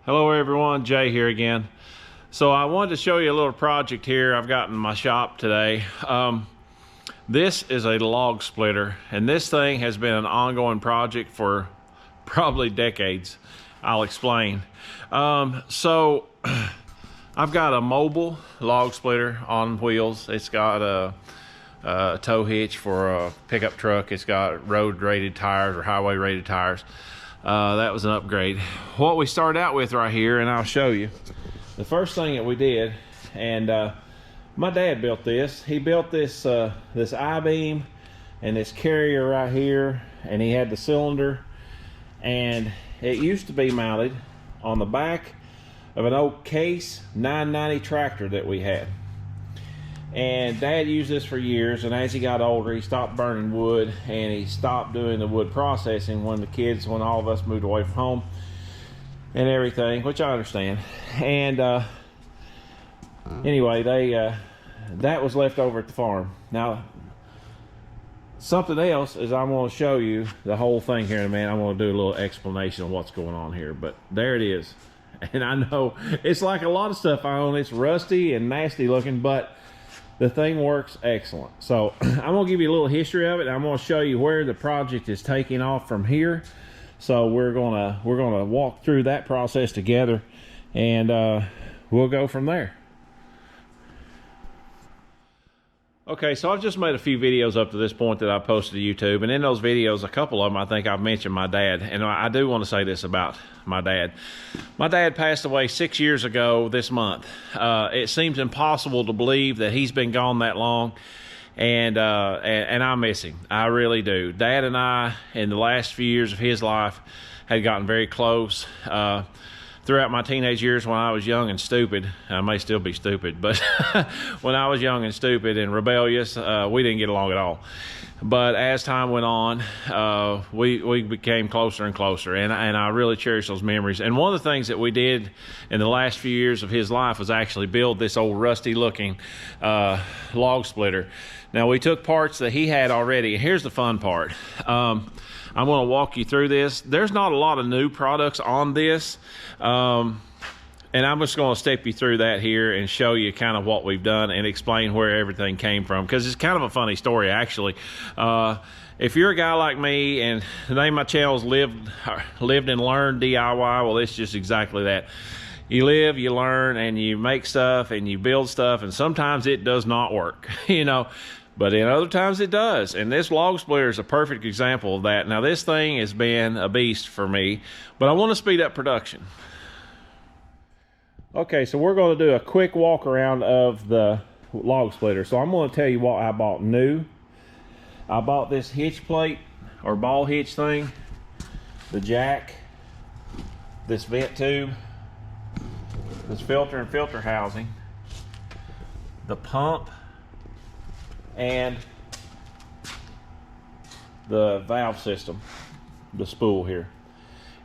Hello everyone, Jay here again. So I wanted to show you a little project here I've got in my shop today. This is a log splitter, and this thing has been an ongoing project for probably decades. I'll explain. So I've got a mobile log splitter on wheels. It's got a tow hitch for a pickup truck. It's got road rated tires or highway rated tires. That was an upgrade. What we started out with right here, and I'll show you. The first thing that we did, and my dad built this. He built this this I-beam and this carrier right here, and he had the cylinder, and it used to be mounted on the back of an old Case 990 tractor that we had. And Dad used this for years, and as he got older, he stopped burning wood, and he stopped doing the wood processing when all of us moved away from home and everything, which I understand. And anyway, that was left over at the farm. Now, something else is I'm going to show you the whole thing here in a minute. I'm going to do a little explanation of what's going on here, but there it is. And I know it's like a lot of stuff I own. It's rusty and nasty looking, but the thing works excellent. So I'm gonna give you a little history of it, and I'm gonna show you where the project is taking off from here. So we're gonna walk through that process together, and we'll go from there. Okay, so I've just made a few videos up to this point that I posted to YouTube, and in those videos, a couple of them, I think I've mentioned my dad, and I do want to say this about my dad. My dad passed away 6 years ago this month. It seems impossible to believe that he's been gone that long, and I miss him. I really do. Dad and I, in the last few years of his life, had gotten very close. Throughout my teenage years, when I was young and stupid, I may still be stupid, but when I was young and stupid and rebellious, we didn't get along at all. But as time went on, we became closer and closer, and I really cherish those memories. And one of the things that we did in the last few years of his life was actually build this old rusty-looking log splitter. Now, we took parts that he had already, and here's the fun part. I'm going to walk you through this. There's not a lot of new products on this, and I'm just going to step you through that here and show you kind of what we've done and explain where everything came from, because it's kind of a funny story, actually. If you're a guy like me, and the name of my channel is Lived and Learned DIY, well, it's just exactly that. You live, you learn, and you make stuff, and you build stuff, and sometimes it does not work, you know. But in other times it does, and this log splitter is a perfect example of that. Now, this thing has been a beast for me, but I want to speed up production. Okay, so we're going to do a quick walk around of the log splitter. So I'm going to tell you what I bought new. I bought this hitch plate or ball hitch thing, the jack, this vent tube, this filter and filter housing, the pump, and the valve system, the spool here.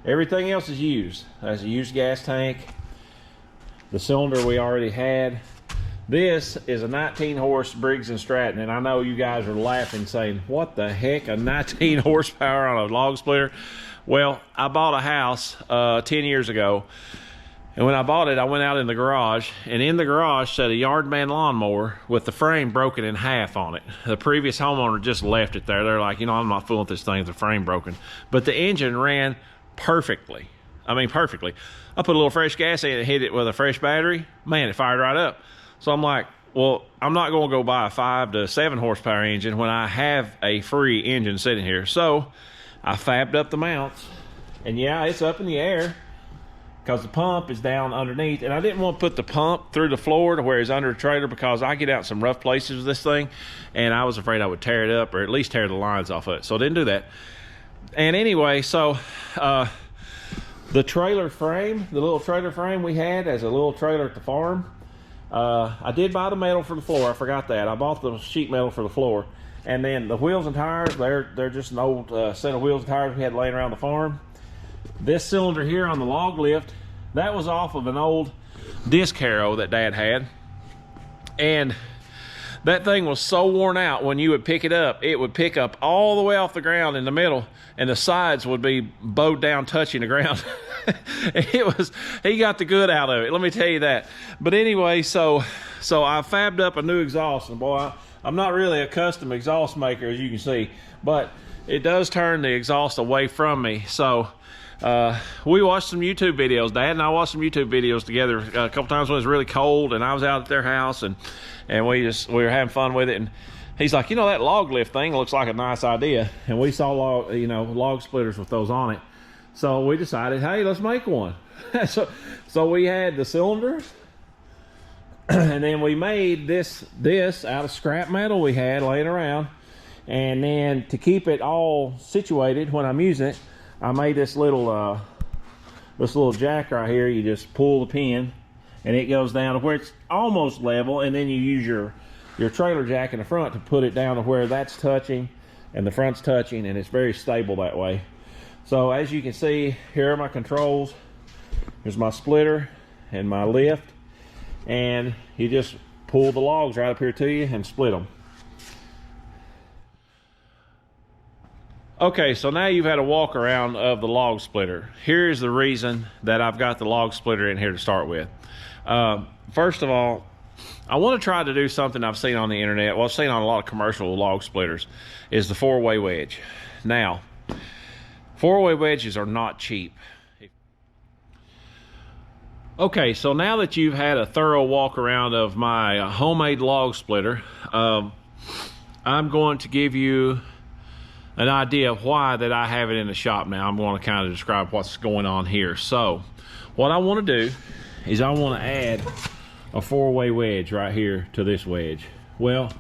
Everything else is used. There's a used gas tank, the cylinder we already had. This is a 19 horse Briggs & Stratton, and I know you guys are laughing saying, what the heck, a 19 horsepower on a log splitter? Well, I bought a house 10 years ago, and when I bought it, I went out in the garage, and in the garage sat a Yardman lawnmower with the frame broken in half on it. The previous homeowner just left it there. They're like, you know, I'm not fooling with this thing, the frame broken. But the engine ran perfectly. I mean, perfectly. I put a little fresh gas in it and hit it with a fresh battery. Man, it fired right up. So I'm like, well, I'm not going to go buy a 5 to 7 horsepower engine when I have a free engine sitting here. So I fabbed up the mounts, and yeah, it's up in the air, because the pump is down underneath, and I didn't want to put the pump through the floor to where it's under a trailer, because I get out some rough places with this thing, and I was afraid I would tear it up or at least tear the lines off of it. So I didn't do that. And anyway, so the trailer frame, the little trailer frame we had as a little trailer at the farm, I did buy the metal for the floor. I forgot that. I bought the sheet metal for the floor. And then the wheels and tires, they're just an old set of wheels and tires we had laying around the farm. This cylinder here on the log lift, that was off of an old disc harrow that Dad had. And that thing was so worn out, when you would pick it up, it would pick up all the way off the ground in the middle, and the sides would be bowed down touching the ground. He got the good out of it, let me tell you that. But anyway, so I fabbed up a new exhaust, and boy, I'm not really a custom exhaust maker, as you can see, but it does turn the exhaust away from me. So we watched some YouTube videos. Dad and I watched some YouTube videos together a couple times when it was really cold, and I was out at their house, and we were having fun with it. And he's like, you know, that log lift thing looks like a nice idea. And we saw log splitters with those on it. So we decided, hey, let's make one. so we had the cylinder, and then we made this out of scrap metal we had laying around. And then to keep it all situated when I'm using it, I made this little jack right here. You just pull the pin, and it goes down to where it's almost level, and then you use your trailer jack in the front to put it down to where that's touching and the front's touching, and it's very stable that way. So as you can see, here are my controls. Here's my splitter and my lift, and you just pull the logs right up here to you and split them. Okay, so now you've had a walk around of the log splitter. Here's the reason that I've got the log splitter in here to start with. First of all, I want to try to do something I've seen on the internet. Well, I've seen on a lot of commercial log splitters, is the 4-way wedge. Now, 4-way wedges are not cheap. Okay, so now that you've had a thorough walk around of my homemade log splitter, I'm going to give you an idea of why that I have it in the shop now. I'm going to kind of describe what's going on here. So what I want to do is I want to add a 4-way wedge right here to this wedge. Well,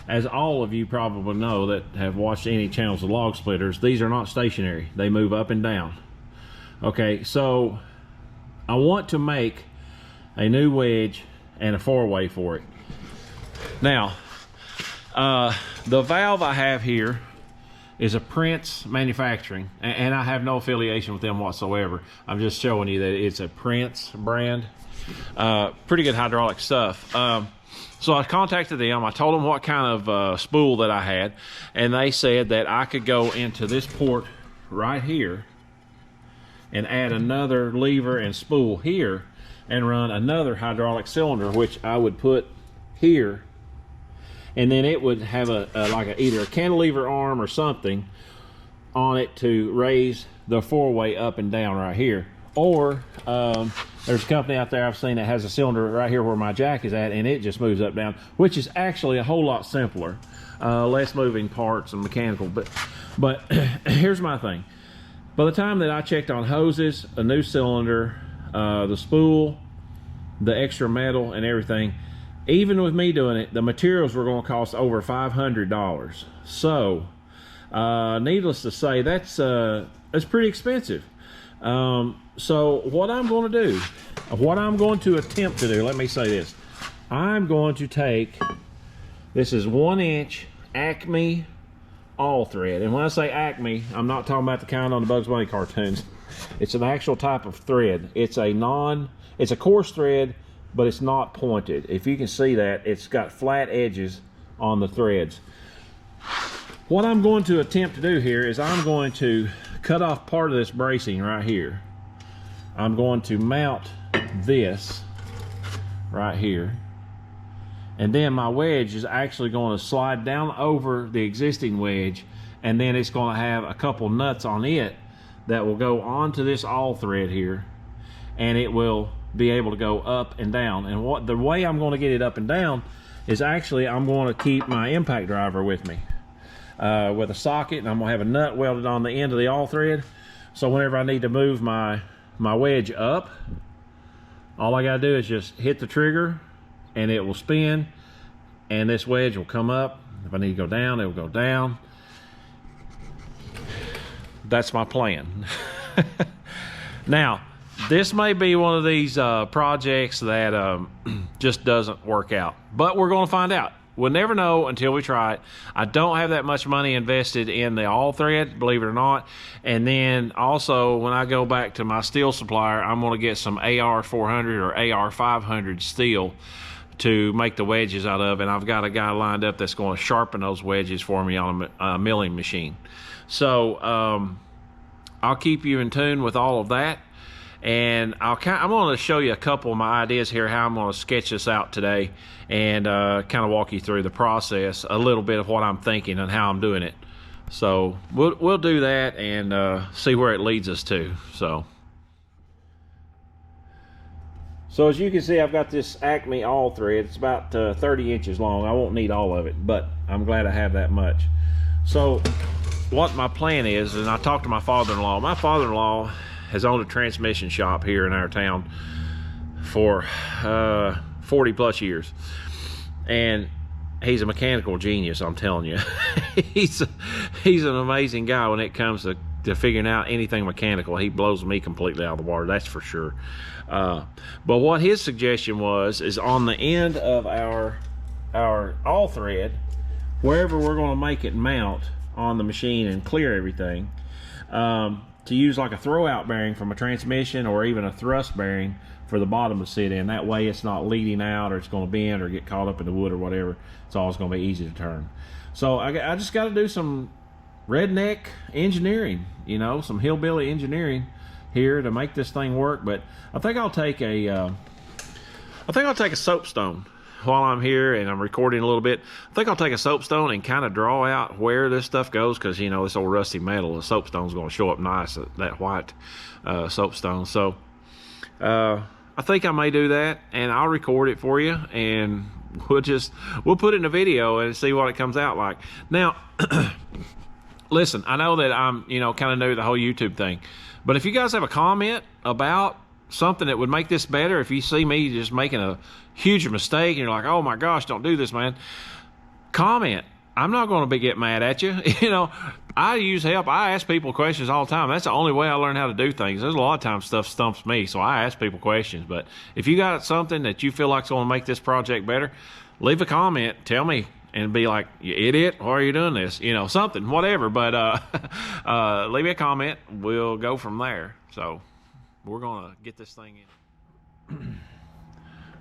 as all of you probably know that have watched any channels of log splitters, these are not stationary. They move up and down. Okay, so I want to make a new wedge and a 4-way for it. Now, the valve I have here is a Prince Manufacturing, and I have no affiliation with them whatsoever. I'm just showing you that it's a Prince brand. Pretty good hydraulic stuff. So I contacted them. I told them what kind of spool that I had, and they said that I could go into this port right here and add another lever and spool here and run another hydraulic cylinder, which I would put here, and then it would have either a cantilever arm or something on it to raise the 4-way up and down right here. Or there's a company out there I've seen that has a cylinder right here where my jack is at, and it just moves up down, which is actually a whole lot simpler, less moving parts and mechanical. But here's my thing. By the time that I checked on hoses, a new cylinder, the spool, the extra metal and everything, even with me doing it, the materials were going to cost over $500. So needless to say, that's pretty expensive. So what I'm going to do, what I'm going to attempt to do, let me say this. I'm going to take, this is 1-inch Acme all thread. And when I say Acme, I'm not talking about the kind on the Bugs Bunny cartoons. It's an actual type of thread. It's a coarse thread, but it's not pointed. If you can see that, it's got flat edges on the threads. What I'm going to attempt to do here is I'm going to cut off part of this bracing right here. I'm going to mount this right here, and then my wedge is actually going to slide down over the existing wedge, and then it's going to have a couple nuts on it that will go onto this all thread here, and it will be able to go up and down. And the way I'm going to get it up and down is actually I'm going to keep my impact driver with me with a socket, and I'm going to have a nut welded on the end of the all thread, so whenever I need to move my wedge up, all I got to do is just hit the trigger and it will spin, and this wedge will come up. If I need to go down, it will go down. That's my plan. Now, this may be one of these projects that just doesn't work out, but we're going to find out. We'll never know until we try it. I don't have that much money invested in the all thread, believe it or not. And then also, when I go back to my steel supplier, I'm going to get some AR 400 or AR 500 steel to make the wedges out of, and I've got a guy lined up that's going to sharpen those wedges for me on a milling machine. So I'll keep you in tune with all of that. And I'm going to show you a couple of my ideas here, how I'm going to sketch this out today, and kind of walk you through the process, a little bit of what I'm thinking and how I'm doing it. So we'll do that and see where it leads us to. So as you can see, I've got this Acme all thread. It's about 30 inches long. I won't need all of it, but I'm glad I have that much. So what my plan is, and I talked to my father-in-law. My father-in-law has owned a transmission shop here in our town for 40 plus years. And he's a mechanical genius, I'm telling you. he's an amazing guy when it comes to figuring out anything mechanical. He blows me completely out of the water, that's for sure. But what his suggestion was is on the end of our all thread, wherever we're going to make it mount on the machine and clear everything, to use like a throwout bearing from a transmission, or even a thrust bearing for the bottom to sit in. That way it's not leading out, or it's going to bend or get caught up in the wood or whatever. It's always going to be easy to turn. So I just got to do some redneck engineering, you know, some hillbilly engineering here to make this thing work. But I think I'll take a soapstone while I'm here and I'm recording a little bit. I think I'll take a soapstone and kind of draw out where this stuff goes, because you know, this old rusty metal, the soapstone's going to show up nice, that white soapstone. So I think I may do that, and I'll record it for you, and we'll put it in a video and see what it comes out like. Now listen, I know that I'm, you know, kind of new to the whole YouTube thing, but if you guys have a comment about something that would make this better, if you see me just making a huge mistake and you're like, oh my gosh, don't do this, man, comment. I'm not going to get mad at you. You know, I use help. I ask people questions all the time. That's the only way I learn how to do things. There's a lot of times stuff stumps me, so I ask people questions. But if you got something that you feel like is going to make this project better, leave a comment, tell me, and be like, you idiot, why are you doing this? You know, something, whatever. But leave me a comment. We'll go from there. So we're going to get this thing in.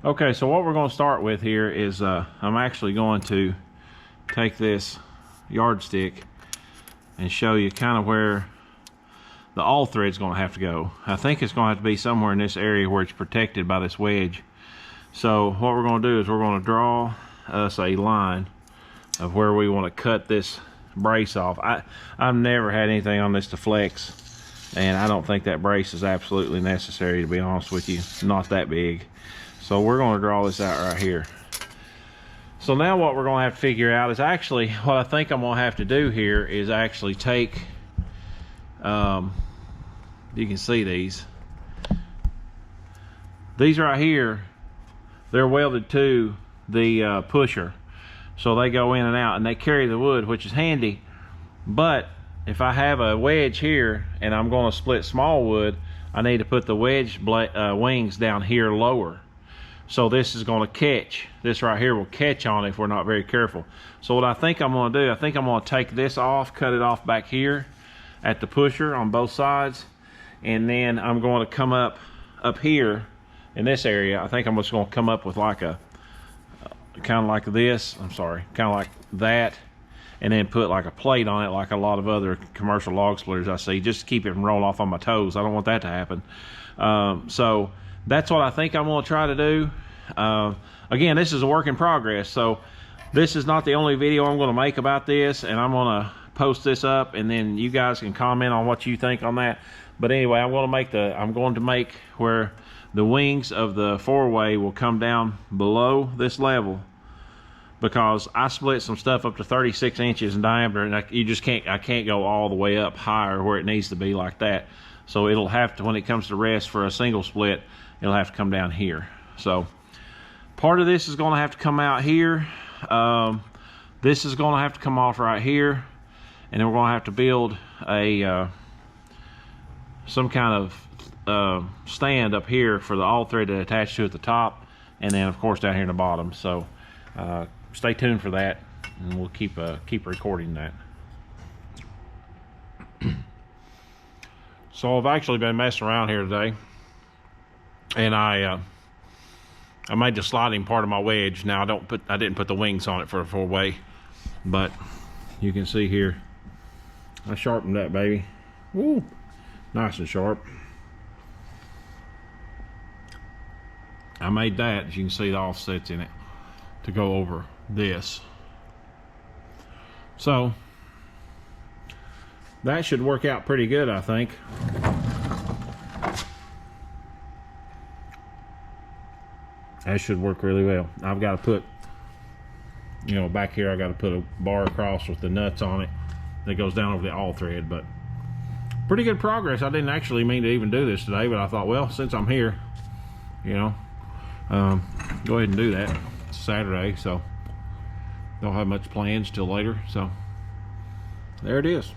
Okay, so what we're going to start with here is I'm actually going to take this yardstick and show you kind of where the all thread's going to have to go. I think it's going to have to be somewhere in this area where it's protected by this wedge. So what we're going to do is we're going to draw us a line of where we want to cut this brace off. I've never had anything on this to flex, and I don't think that brace is absolutely necessary, to be honest with you. Not that big. So we're going to draw this out right here. So now what we're going to have to figure out is actually, what I think I'm going to have to do here is actually take, you can see these right here, they're welded to the pusher. So they go in and out and they carry the wood, which is handy. But if I have a wedge here and I'm going to split small wood, I need to put the wedge wings down here lower. So this is going to catch, this right here will catch on it if we're not very careful. So what I think I'm going to do, I think I'm going to take this off, cut it off back here at the pusher on both sides. And then I'm going to come up here in this area. I think I'm just going to come up with like a, kind of like this, I'm sorry, kind of like that. And then put like a plate on it like a lot of other commercial log splitters I see, just to keep it from rolling off on my toes. I don't want that to happen. So that's what I think I'm going to try to do. Again, this is a work in progress, so this is not the only video I'm going to make about this, and I'm going to post this up, and then you guys can comment on what you think on that. But anyway, I'm going to make where the wings of the four-way will come down below this level, because I split some stuff up to 36 inches in diameter, and I can't go all the way up higher where it needs to be like that. So it'll have to, when it comes to rest for a single split, it'll have to come down here. So part of this is going to have to come out here. This is going to have to come off right here, and then we're going to have to build a some kind of stand up here for the all thread to attach to at the top, and then of course down here in the bottom. So stay tuned for that, and we'll keep recording that. So I've actually been messing around here today, and I made the sliding part of my wedge. Now I didn't put the wings on it for a four-way, but you can see here I sharpened that baby. Woo, nice and sharp. I made that, as you can see the offsets in it, to go over this. So that should work out pretty good, I think. That should work really well. I've got to put, you know, back here I got to put a bar across with the nuts on it that goes down over the all thread. But pretty good progress. I didn't actually mean to even do this today, but I thought, well, since I'm here, you know, go ahead and do that. It's Saturday, so don't have much plans till later. So there it is.